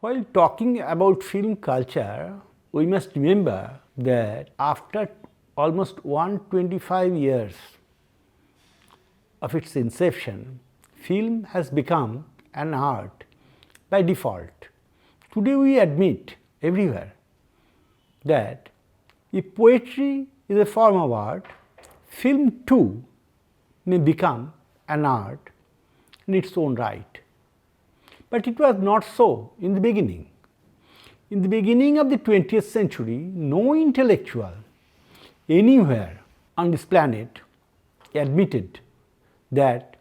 While talking about film culture, we must remember that after almost 125 years of its inception, film has become an art by default. Today we admit everywhere that if poetry is a form of art, film too may become an art in its own right. But it was not so in the beginning. In the beginning of the 20th century, no intellectual anywhere on this planet admitted that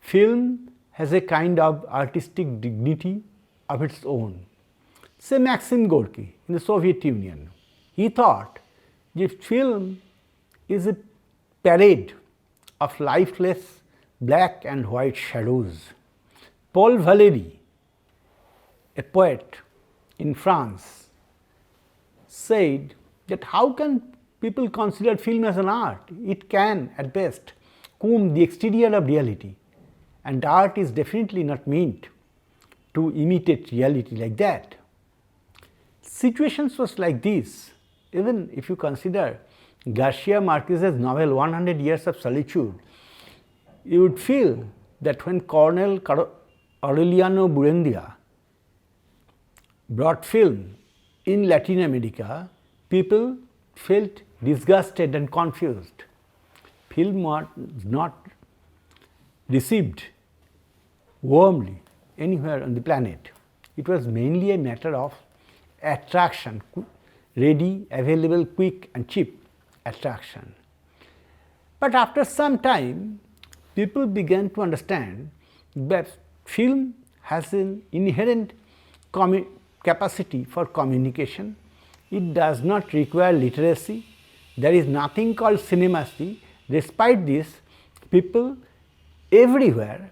film has a kind of artistic dignity of its own. Say Maxim Gorky in the Soviet Union. He thought that film is a parade of lifeless black and white shadows. Paul Valéry, a poet in France, said that how can people consider film as an art? It can, at best, comb the exterior of reality, and art is definitely not meant to imitate reality like that. Situations was like this. Even if you consider Garcia Marquez's novel 100 Years of Solitude, you would feel that when Colonel Aureliano Buendia brought film in Latin America, people felt disgusted and confused. Film was not received warmly anywhere on the planet. It was mainly a matter of attraction, ready, available, quick and cheap attraction. But after some time, people began to understand that film has an inherent capacity for communication. It does not require literacy. There is nothing called cinemacy. Despite this, people everywhere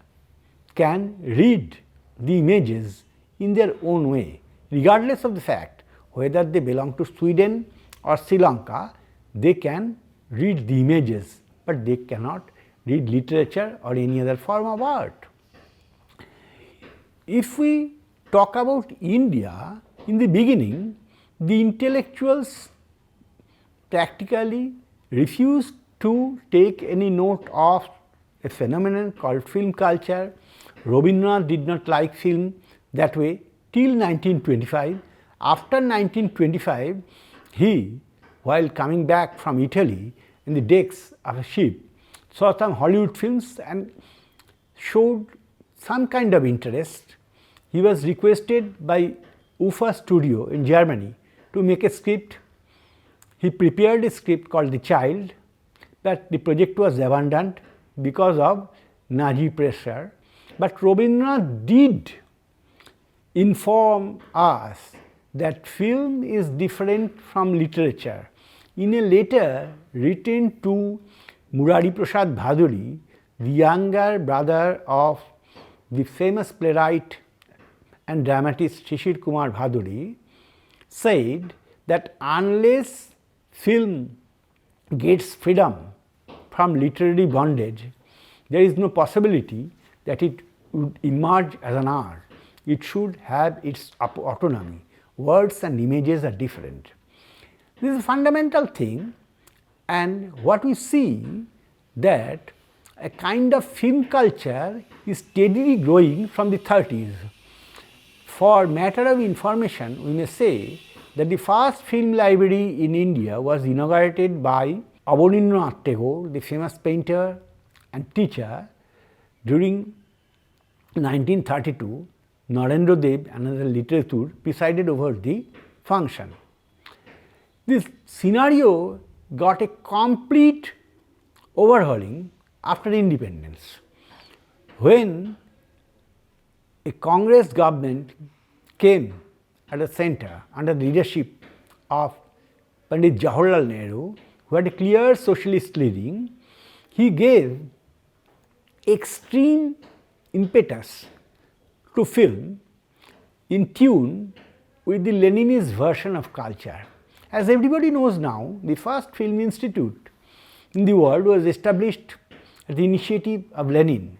can read the images in their own way, regardless of the fact whether they belong to Sweden or Sri Lanka. They can read the images, but they cannot read literature or any other form of art. If we talk about India, in the beginning, the intellectuals practically refused to take any note of a phenomenon called film culture. Rabindranath did not like film that way till 1925. After 1925, he, while coming back from Italy in the decks of a ship, saw some Hollywood films and showed some kind of interest. He was requested by UFA Studio in Germany to make a script. He prepared a script called The Child, but the project was abandoned because of Nazi pressure. But Rabindranath did inform us that film is different from literature. In a letter written to Murari Prasad Bhaduri, the younger brother of the famous playwright and dramatist Shishir Kumar Bhaduri, said that unless film gets freedom from literary bondage, there is no possibility that it would emerge as an art. It should have its autonomy. Words and images are different. This is a fundamental thing, and what we see that a kind of film culture is steadily growing from the 30s. For matter of information, we may say that the first film library in India was inaugurated by Abanindranath Tagore, the famous painter and teacher, during 1932. Narendra Dev, another literature, presided over the function. This scenario got a complete overhauling after independence, when a Congress government came at the center under the leadership of Pandit Jawaharlal Nehru, who had a clear socialist leaning. He gave extreme impetus to film in tune with the Leninist version of culture. As everybody knows now, the first film institute in the world was established at the initiative of Lenin.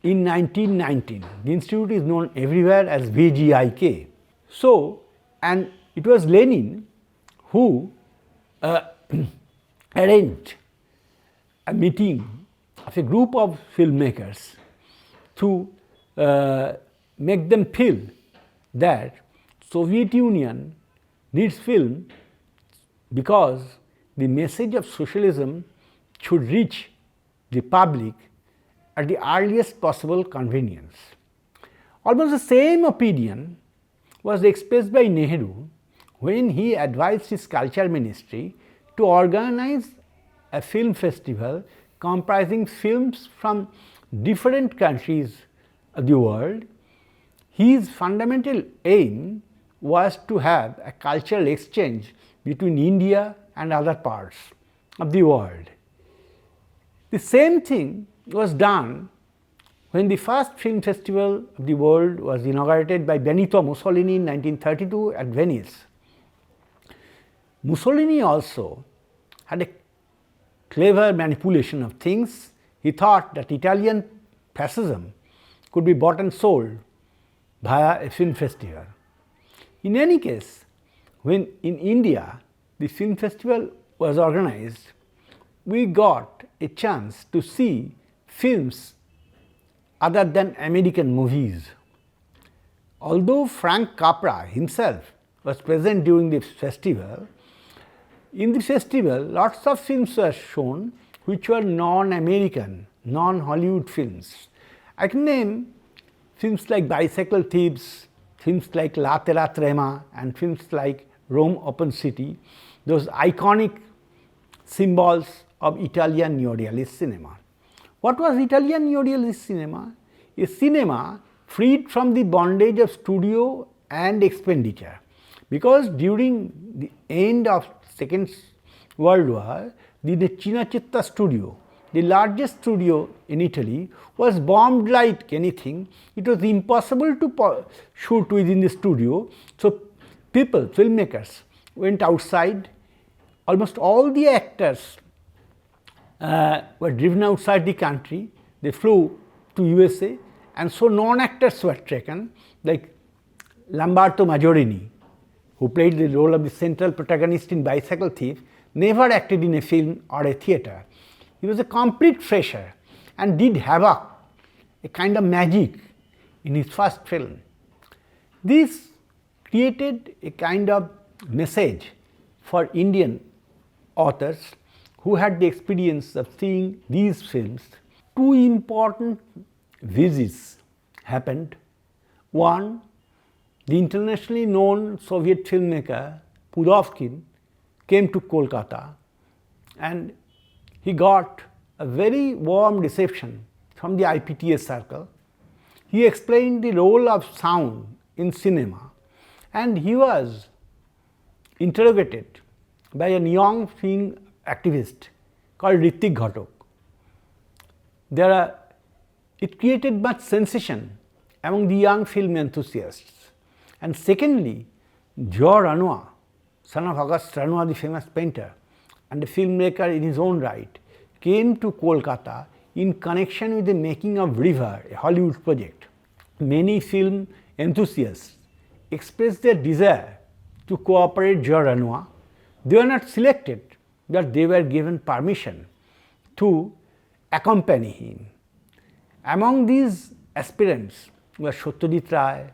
in 1919. The institute is known everywhere as VGIK. So, and it was Lenin who arranged a meeting of a group of filmmakers to make them feel that Soviet Union needs film because the message of socialism should reach the public at the earliest possible convenience. Almost the same opinion was expressed by Nehru when he advised his culture ministry to organize a film festival comprising films from different countries of the world. His fundamental aim was to have a cultural exchange between India and other parts of the world. The same thing was done when the first film festival of the world was inaugurated by Benito Mussolini in 1932 at Venice. Mussolini also had a clever manipulation of things. He thought that Italian fascism could be bought and sold via a film festival. In any case, when in India the film festival was organized, we got a chance to see films other than American movies. Although Frank Capra himself was present during the festival, in the festival lots of films were shown which were non-American, non-Hollywood films. I can name films like Bicycle Thieves, films like La Terra Trema, and films like Rome Open City, those iconic symbols of Italian neorealist cinema. What was Italian neorealist cinema? A cinema freed from the bondage of studio and expenditure, because during the end of Second World War, the Cinecittà studio, the largest studio in Italy, was bombed like anything. It was impossible to shoot within the studio. So people, filmmakers, went outside. Almost all the actors were driven outside the country. They flew to USA, and so non-actors were taken, like Lamberto Maggiorini, who played the role of the central protagonist in Bicycle Thief, never acted in a film or a theatre. He was a complete fresher and did havoc, a kind of magic, in his first film. This created a kind of message for Indian authors who had the experience of seeing these films. Two important visits happened. One, the internationally known Soviet filmmaker Pudovkin came to Kolkata, and he got a very warm reception from the IPTA circle. He explained the role of sound in cinema, and he was interrogated by a young film activist called Ritik Ghatak. It created much sensation among the young film enthusiasts. And secondly, Joe Renoir, son of Auguste Renoir, the famous painter and a filmmaker in his own right, came to Kolkata in connection with the making of River, a Hollywood project. Many film enthusiasts expressed their desire to cooperate Joe Renoir. They were not selected, but they were given permission to accompany him. Among these aspirants were Satyajit Ray,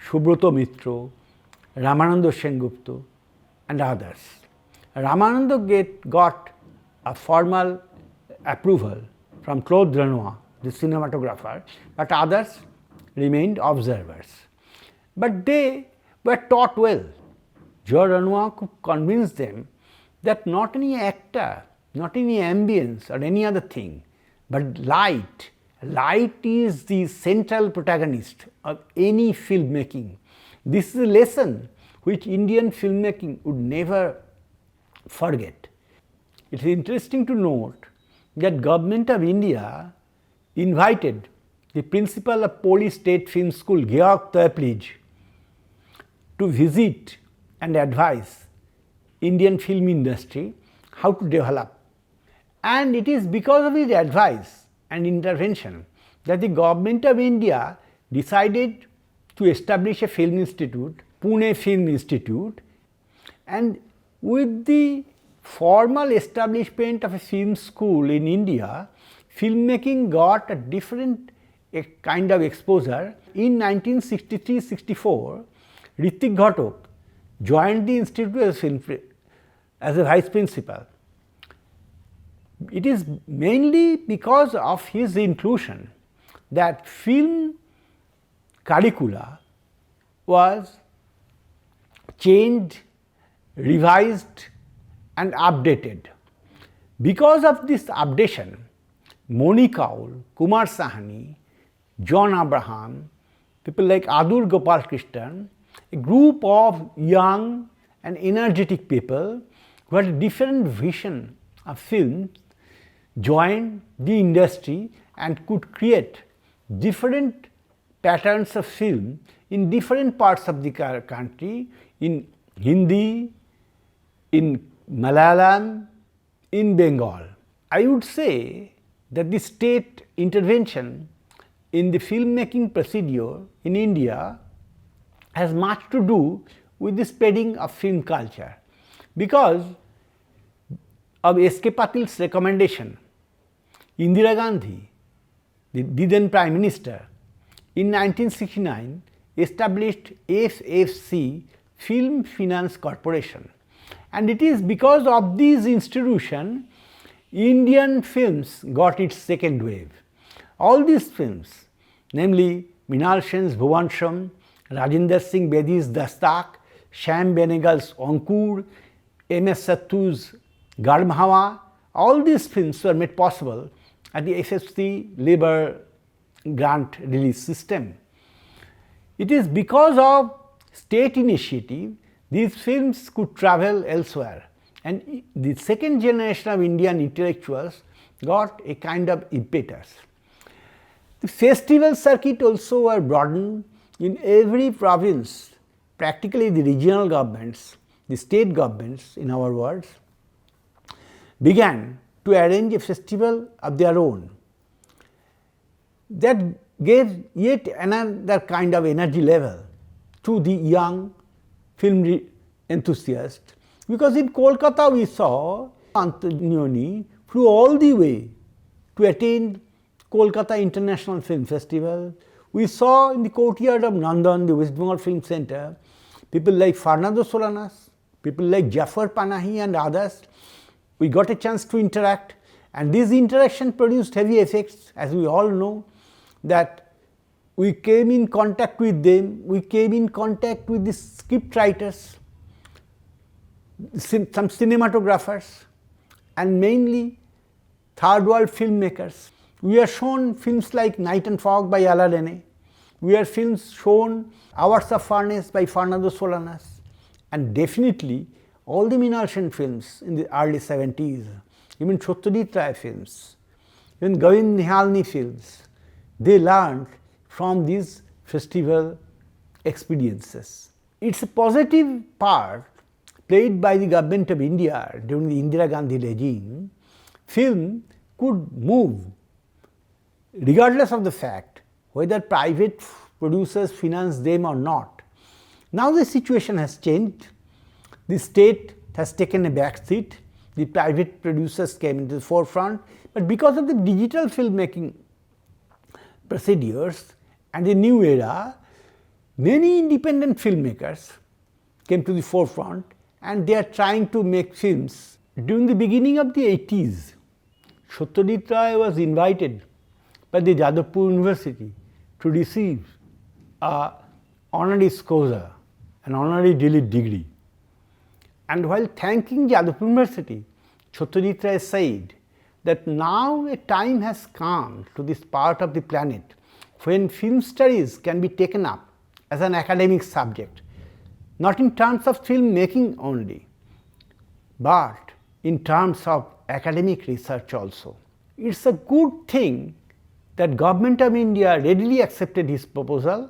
Subroto Mitro, Ramananda Sengupta, and others. Ramananda got a formal approval from Claude Renoir, the cinematographer, but others remained observers. But they were taught well. Joe Renoir could convince them that not any actor, not any ambience or any other thing, but light. Light is the central protagonist of any filmmaking. This is a lesson which Indian filmmaking would never forget. It is interesting to note that Government of India invited the principal of Polish State Film School, Georg Toeplitsch, to visit and advise Indian film industry how to develop. And it is because of his advice and intervention that the government of India decided to establish a film institute, Pune Film Institute, and with the formal establishment of a film school in India, filmmaking got a different kind of exposure. In 1963-64, Ritik Ghatak joined the institute as a vice principal. It is mainly because of his inclusion that film curricula was changed, revised and updated. Because of this updation, Moni Kaul, Kumar Sahani, John Abraham, people like Adur Gopal Krishnan, a group of young and energetic people who had a different vision of film, joined the industry and could create different patterns of film in different parts of the country, in Hindi, in Malayalam, in Bengal. I would say that the state intervention in the filmmaking procedure in India has much to do with the spreading of film culture. Because of S.K. Patil's recommendation, Indira Gandhi, the then Prime Minister, in 1969 established FFC, Film Finance Corporation. And it is because of these institutions, Indian films got its second wave. All these films, namely Mrinal Sen's Bhuvansham, Rajinder Singh Bedi's Dastak, Shyam Benegal's Ankur, M.S. Sattu's Garm Hawa, all these films were made possible at the FFC labor grant release system. It is because of state initiative these films could travel elsewhere, and the second generation of Indian intellectuals got a kind of impetus. The festival circuit also were broadened in every province. Practically the regional governments, the state governments in our words, began to arrange a festival of their own. That gave yet another kind of energy level to the young film enthusiasts, because in Kolkata we saw Antonioni flew all the way to attend Kolkata International Film Festival. We saw in the courtyard of Nandan, the West Bengal Film Center, people like Fernando Solanas, people like Jafar Panahi and others. We got a chance to interact, and this interaction produced heavy effects, as we all know, that we came in contact with them, we came in contact with the script writers, some cinematographers, and mainly third world filmmakers. We are shown films like Night and Fog by Ala Rene, we are shown Hours of Furnace by Fernando Solanas, and definitely all the Mrinal Sen films in the early 70s, even Satyajit Ray films, even Govind Nihalni films, they learned from these festival experiences. It's a positive part played by the government of India during the Indira Gandhi regime. Film could move regardless of the fact whether private producers finance them or not. Now the situation has changed. The state has taken a back seat, the private producers came into the forefront, but because of the digital filmmaking procedures and the new era, many independent filmmakers came to the forefront and they are trying to make films. During the beginning of the 80s, Satyajit Ray was invited by the Jadavpur University to receive an honoris causa, an honorary DLED degree. And while thanking Jadavpur University, Satyajit Ray said that now a time has come to this part of the planet when film studies can be taken up as an academic subject, not in terms of film making only, but in terms of academic research also. It's a good thing that Government of India readily accepted his proposal,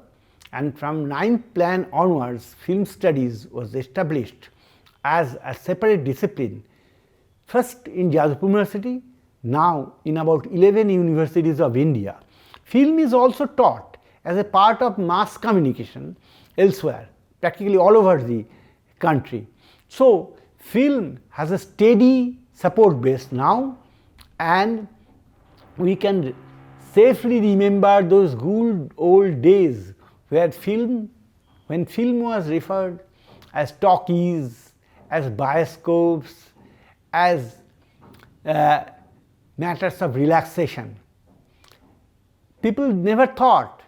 and from 9th plan onwards film studies was established as a separate discipline, first in Jadavpur University, now in about 11 universities of India. Film is also taught as a part of mass communication elsewhere, practically all over the country. So, film has a steady support base now, and we can safely remember those good old days where when film was referred as talkies, as bioscopes, as matters of relaxation. People never thought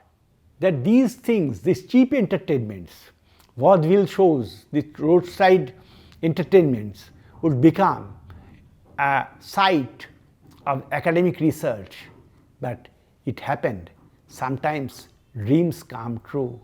that these things, these cheap entertainments, vaudeville shows, the roadside entertainments would become a site of academic research, but it happened. Sometimes dreams come true.